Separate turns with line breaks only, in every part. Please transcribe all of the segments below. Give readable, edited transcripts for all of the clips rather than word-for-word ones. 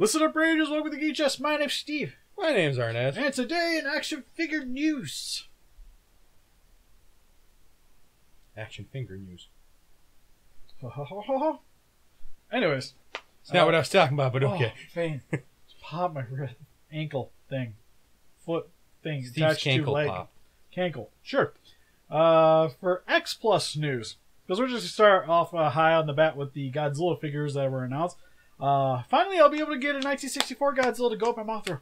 Listen up, Rangers. Welcome to the Geek Chest. My name's Steve.
My name's Arnett.
And today in action figure news.
Action finger news.
Anyways.
It's not what I was talking about, but okay.
Fane. Just pop my ankle thing. Foot thing.
Steve's
Attached to
cankle
leg.
pop.
Cankle. Sure. For X-Plus news. Because we're just going to start off high on the bat with the Godzilla figures that were announced. Finally, I'll be able to get a 1964 Godzilla to go up my Mothra.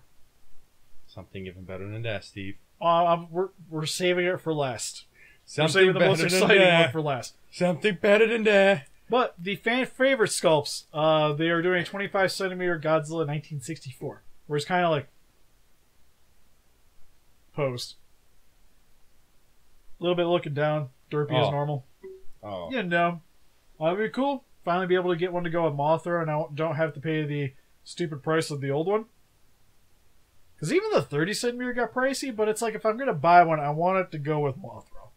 Something even better than that, Steve.
We're saving it for last.
Something
we're saving the most exciting one for last.
Something better than that.
But the fan favorite sculpts, they are doing a 25 centimeter Godzilla 1964, where it's kind of like posed, a little bit looking down, derpy as normal.
Oh,
You know, that'd be cool. Finally, be able to get one to go with Mothra, and I don't have to pay the stupid price of the old one. Because even the 30 centimeter got pricey, but it's like if I'm gonna buy one, I want it to go with Mothra.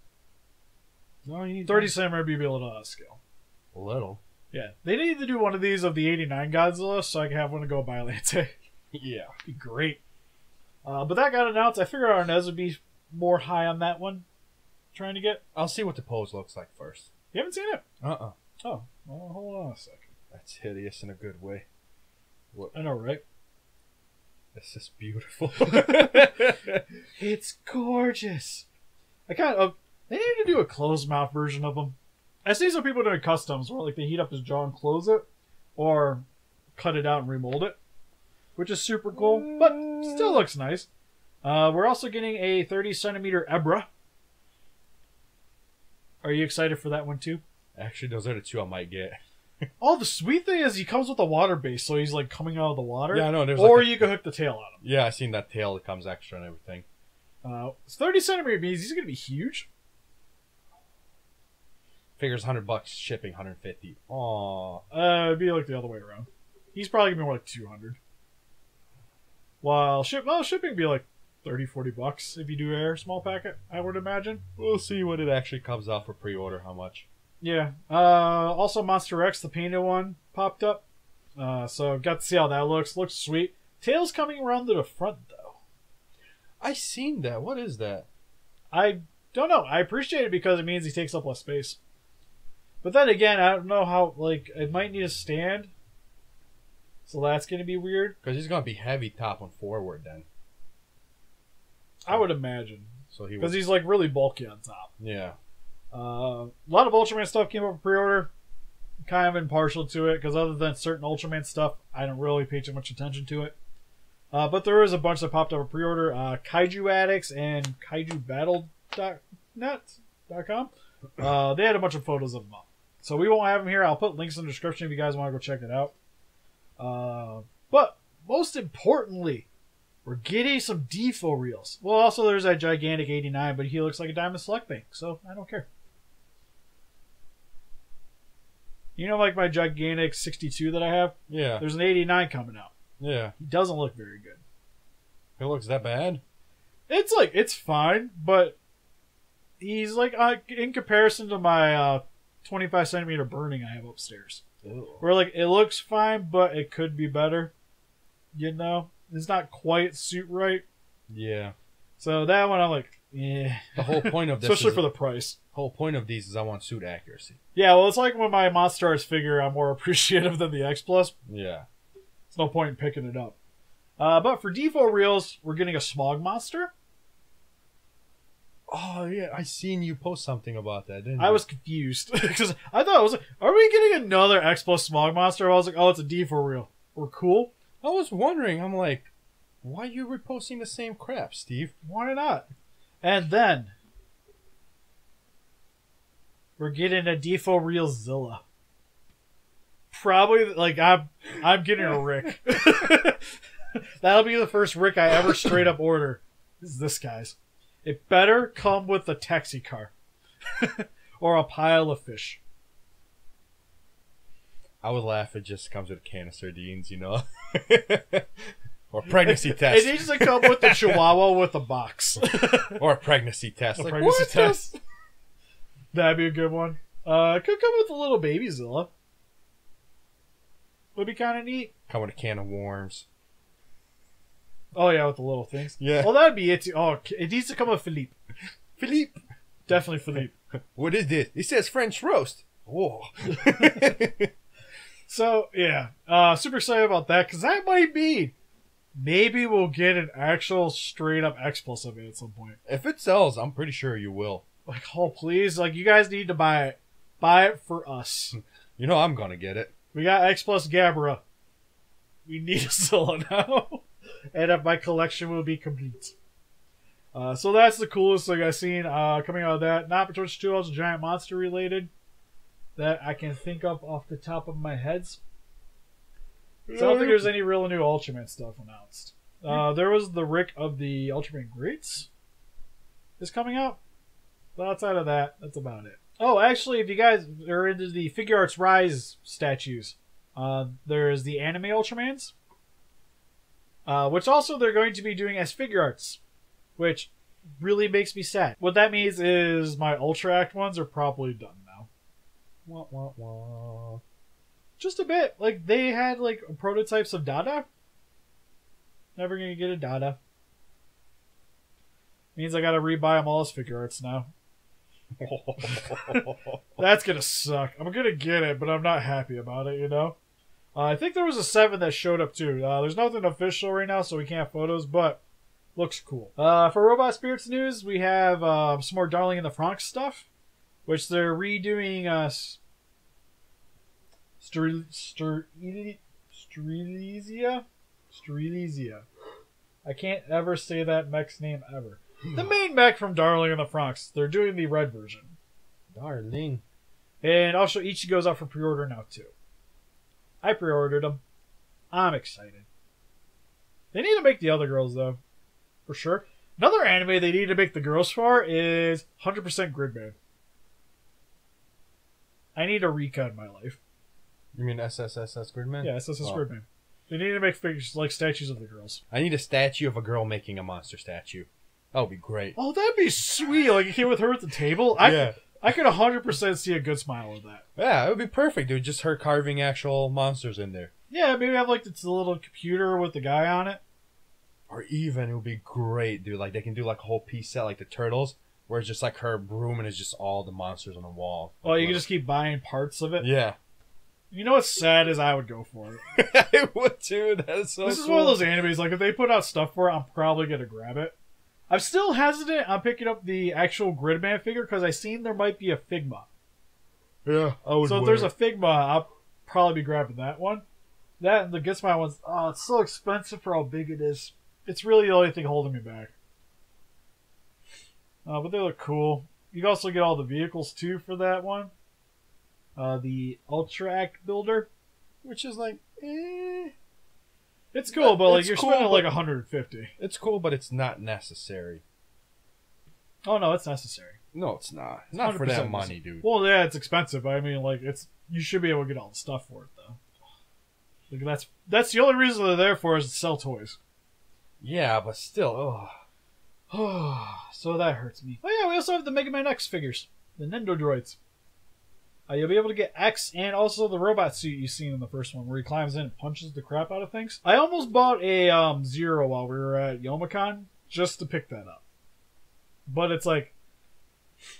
no, you need
30 centimeter be able to scale.
a little.
Yeah, they need to do one of these of the 89 Godzilla so I can have one to go by Lante.
Yeah.
Be great. But that got announced. I figured Arnez would be more high on that one. Trying to get.
I'll see what the pose looks like first.
You haven't seen it?
Oh,
well, hold on a second.
that's hideous in a good way. What?
I know, right?
This is beautiful.
It's gorgeous. They need to do a closed mouth version of them. I see some people doing customs where like they heat up his jaw and close it, or cut it out and remold it, which is super cool, but still looks nice. We're also getting a 30 centimeter Ebirah. Are you excited for that one too?
Actually, those are the two I might get.
Oh, the sweet thing is he comes with a water base, so he's like coming out of the water.
Yeah, I know.
Or you can hook the tail on him.
Yeah, I seen that tail that comes extra and everything.
It's 30 centimeter means he's going to be huge.
Figures $100, shipping $150. Aww.
It'd be like the other way around. He's probably going to be more like 200. While shipping would be like 30-40 bucks if you do air small packet, I would imagine.
We'll see what it actually comes out for pre-order, how much.
Yeah. Also Monster X, the painted one, popped up. So got to see how that looks. Looks sweet. Tail's coming around to the front though.
I seen that. What is that?
I don't know. I appreciate it because it means he takes up less space. But then again, I don't know how, like, it might need a stand. So that's going to be weird.
Because he's going to be heavy top and forward then.
I would imagine.
So
because he's, like, really bulky on top.
Yeah.
A lot of Ultraman stuff came up for pre-order. Kind of impartial to it, because other than certain Ultraman stuff, I don't really pay too much attention to it. But there is a bunch that popped up for pre-order. Kaiju Addicts and KaijuBattle.net.com. They had a bunch of photos of them up. So we won't have them here. I'll put links in the description if you guys want to go check it out. But most importantly, we're getting some Deforeals. Well, also there's that gigantic 89, but he looks like a Diamond Select Bank, so I don't care. You know, like my gigantic 62 that I have?
Yeah.
There's an 89 coming out.
Yeah.
He doesn't look very good.
It looks that bad?
It's fine, but he's like, in comparison to my 25 centimeter burning I have upstairs.
Ew.
Where like, it looks fine, but it could be better. You know? It's not quite suit right.
Yeah.
So that one I'm like, yeah.
The whole point of this
Especially
is,
for the price.
whole point of these is I want suit accuracy.
Yeah, well, it's like when my Monstars figure, I'm more appreciative than the X-Plus.
Yeah.
There's no point in picking it up. But for Deforeals, we're getting a Smog Monster.
Oh, yeah. I seen you post something about that, didn't you?
I was confused. Because I thought, I was like, are we getting another X-Plus Smog Monster? I was like, oh, it's a Deforeal. We're cool.
I was wondering. I'm like, why are you reposting the same crap, Steve?
Why not? And then we're getting a Deforeal Zilla. Probably, like, I'm getting a Rick. That'll be the first Rick I ever straight up order. Is this guy's. It better come with a taxi car. Or a pile of fish.
I would laugh if it just comes with a can of sardines, you know? Or pregnancy test.
It needs to come with the Chihuahua with a box.
Or a pregnancy test.
A
Like,
pregnancy
what
test. That'd be a good one. It could come with a little baby Zilla. would be kind of neat.
Come with a can of worms.
Oh yeah, with the little things.
Yeah.
Well, that'd be it. Oh, it needs to come with Philippe.
Philippe.
Definitely Philippe.
What is this? It says French roast. Whoa.
So yeah, super excited about that because that might be. Maybe we'll get an actual straight up X-Plus of it at some point.
If it sells, I'm pretty sure you will.
Like, oh please, like you guys need to buy it. Buy it for us.
You know I'm gonna get it.
We got X-Plus Ebirah. We need a Zilla now. And my collection will be complete. So that's the coolest thing I've seen coming out of that. Not Twitch 2, also Giant Monster related. That I can think of off the top of my head. So I don't think there's any real new Ultraman stuff announced. There was the Rick of the Ultraman Greats is coming out. But outside of that, that's about it. Oh, actually, if you guys are into the Figuarts Rise statues, there's the anime Ultramans. Which also they're going to be doing as Figuarts. Which really makes me sad. What that means is my Ultra Act ones are probably done now.
Wah, wah, wah.
Just a bit. Like, they had, like, prototypes of Dada. Never gonna get a Dada. Means I gotta rebuy them all as Figuarts now. That's gonna suck. I'm gonna get it, but I'm not happy about it, you know? I think there was a 7 that showed up, too. There's nothing official right now, so we can't have photos, but looks cool. For Robot Spirits news, we have some more Darling in the Franxx stuff, which they're redoing Strelizia. I can't ever say that mech's name ever. The main mech from Darling in the Franxx. They're doing the red version.
Darling.
And also Ichigo's out for pre-order now too. I pre-ordered them. I'm excited. They need to make the other girls though. For sure. Another anime they need to make the girls for is 100% Gridman. I need a Rika in my life.
You mean SSSS Gridman?
Yeah, SSS Gridman. They need to make figures like statues of the girls.
I need a statue of a girl making a monster statue. That would be great.
Oh, that'd be sweet. Like, you came with her at the table.
Yeah.
I could 100% see a good smile with that.
Yeah, it would be perfect, dude. Just her carving actual monsters in there.
Yeah, maybe have like this little computer with the guy on it.
Or even, it would be great, dude. Like, they can do like a whole piece set like the Turtles, where it's just like her broom and it's just all the monsters on the wall.
Oh, you can just keep buying parts of it?
Yeah.
You know what's sad is I would go for it.
I would too. That is so
This
cool.
is one of those animes, like, if they put out stuff for it, I'm probably going to grab it. I'm still hesitant on picking up the actual Gridman figure because I seen there might be a Figma.
Yeah, I would.
So if there's a Figma, I'll probably be grabbing that one. That and the Gitsmy one's, oh, it's so expensive for how big it is. It's really the only thing holding me back. But they look cool. You can also get all the vehicles too for that one. The Ultra Act Builder, which is like, it's cool, but like you're
cool,
spending like 150.
It's cool, but it's not necessary.
Oh no, it's necessary.
No, it's not. Not for that money,
necessary.
dude.
Well, yeah, it's expensive. But I mean, like you should be able to get all the stuff for it though. Like that's the only reason they're there for is to sell toys.
Yeah, but still,
So that hurts me. Oh yeah, we also have the Mega Man X figures, the Nendo droids. You'll be able to get X and also the robot suit you've seen in the first one, where he climbs in and punches the crap out of things. I almost bought a Zero while we were at Youmacon just to pick that up, but it's like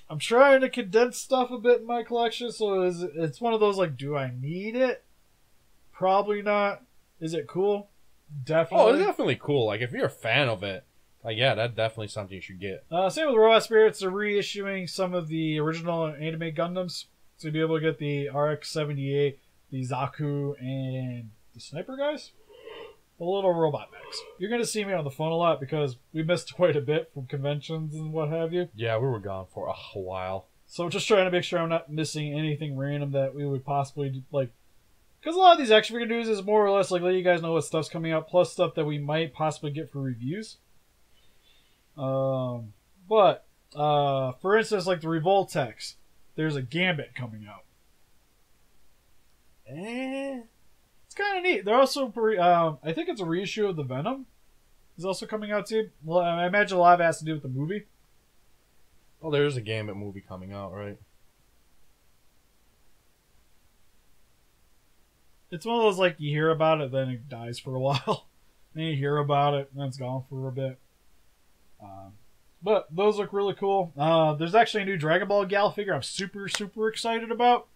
I'm trying to condense stuff a bit in my collection, so it's one of those like, do I need it? Probably not. Is it cool? Definitely.
Oh, it's definitely cool. Like, if you're a fan of it, like, yeah, that's definitely something you should get.
Same with Robot Spirits. They're reissuing some of the original anime Gundams. So you'll be able to get the RX-78, the Zaku, and the Sniper guys. The little robot mechs. You're going to see me on the phone a lot because we missed quite a bit from conventions and what have you.
Yeah, we were gone for a while.
So just trying to make sure I'm not missing anything random that we would possibly do, like... Because a lot of these action figure news is more or less like let you guys know what stuff's coming out, plus stuff that we might possibly get for reviews. For instance, like the Revoltech, there's a Gambit coming out. It's kind of neat. They're also, I think it's a reissue of the Venom. Is also coming out too. Well, I imagine a lot of it has to do with the movie.
Oh, there's a Gambit movie coming out, right?
it's one of those, like, you hear about it, then it dies for a while. Then you hear about it, and then it's gone for a bit. But those look really cool. There's actually a new Dragon Ball Gal figure I'm super, super excited about.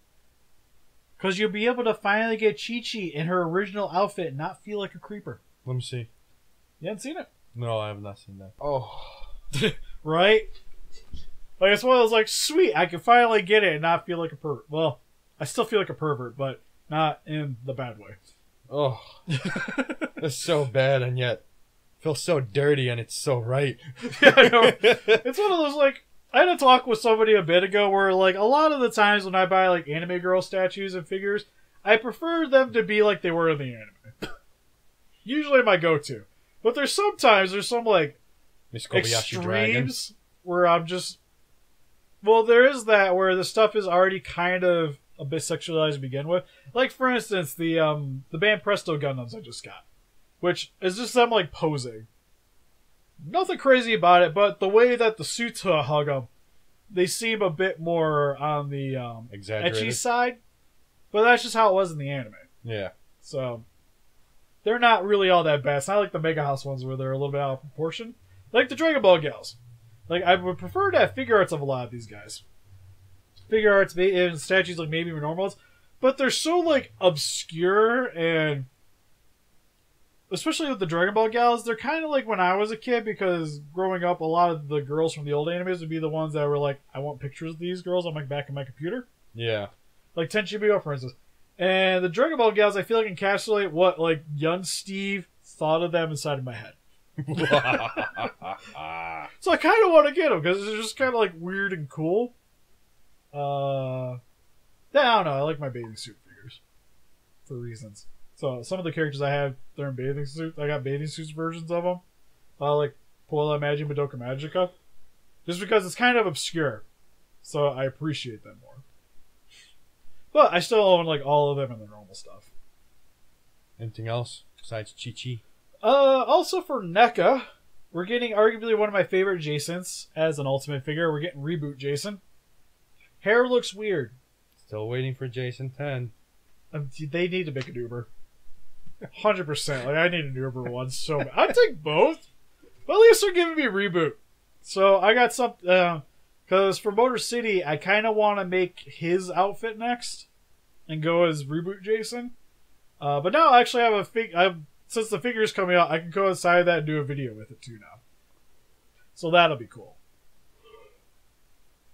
Because you'll be able to finally get Chi-Chi in her original outfit and not feel like a creeper.
Let me see.
You haven't seen it?
No, I have not seen that. Oh.
Right? Like, it's one of those, like, sweet, I can finally get it and not feel like a pervert. Well, I still feel like a pervert, but not in the bad way.
Oh. It's so bad, and yet feels so dirty, and it's so right.
Yeah, I know. It's one of those, like, I had a talk with somebody a bit ago where, like, a lot of the times when I buy, like, anime girl statues and figures, I prefer them to be like they were in the anime. Usually my go-to. But there's some, like,
Miss Kobayashi Dragon.
extremes where I'm just... Well, there is that where the stuff is already kind of a bit sexualized to begin with. Like, for instance, the band Presto Gundams I just got. Which is just them, like, posing. Nothing crazy about it, but the way that the suits hug them, they seem a bit more on the ecchi side. But that's just how it was in the anime.
Yeah.
So, they're not really all that bad. It's not like the Mega House ones where they're a little bit out of proportion. Like the Dragon Ball gals. Like, I would prefer to have figure arts of a lot of these guys. Figure arts and statues, like, maybe normal ones. But they're so, like, obscure and... Especially with the Dragon Ball gals, they're kind of like when I was a kid, because growing up, a lot of the girls from the old animes would be the ones that were like, I want pictures of these girls on my back of my computer.
Yeah. Like
Tenchi Muyo, for instance. And the Dragon Ball gals, I feel like encapsulate what, like, young Steve thought of them inside of my head. So I kind of want to get them, because they're just kind of, like, weird and cool. I don't know, I like my bathing suit figures. For reasons. So some of the characters I have, they're in bathing suits. I got bathing suits versions of them. Like Pola Magi Madoka Magica. Just because it's kind of obscure. So I appreciate them more. But I still own, like, all of them in the normal stuff.
Anything else besides Chi-Chi?
Also for NECA, we're getting arguably one of my favorite Jasons as an Ultimate figure. We're getting Reboot Jason. Hair looks weird.
Still waiting for Jason 10.
They need to make an Uber. 100%. Like, I need an Uber one so bad. I'd take both. But at least they're giving me Reboot. So I got some... Because for Motor City, I kind of want to make his outfit next. And go as Reboot Jason. But now I actually have a since the figure's coming out, I can coincide that and do a video with it too now. So that'll be cool.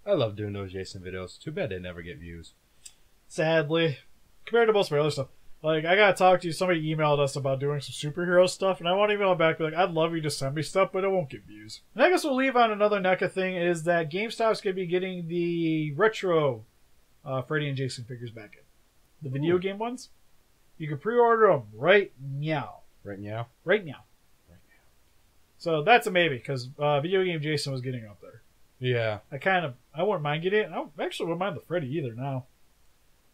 I love doing those Jason videos. Too bad they never get views.
Sadly. Compared to most of my other stuff. Like, I gotta talk to you. Somebody emailed us about doing some superhero stuff, and I want to email back, be like, I'd love you to send me stuff, but it won't get views. And I guess we'll leave on another NECA thing, is that GameStop's gonna be getting the retro Freddy and Jason figures back in. The video game ones. You can pre-order them right now.
Right now?
Right now.
Right now.
So that's a maybe, because video game Jason was getting up there.
Yeah.
I wouldn't mind getting it. I actually wouldn't mind the Freddy either now.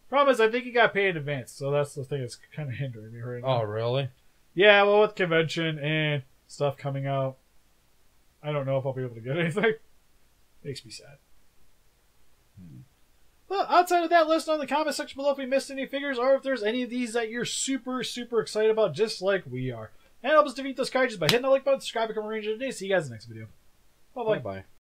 Problem is, I think you got paid in advance, so that's the thing that's kind of hindering me right now.
Oh, really?
Yeah, well, with convention and stuff coming out, I don't know if I'll be able to get anything. Makes me sad. But outside of that, let us know in the comment section below if we missed any figures, or if there's any of these that you're super, super excited about, just like we are. And help us defeat those kaijus by hitting the like button, subscribe, become a ranger today. See you guys in the next video. Bye-bye.
Bye-bye.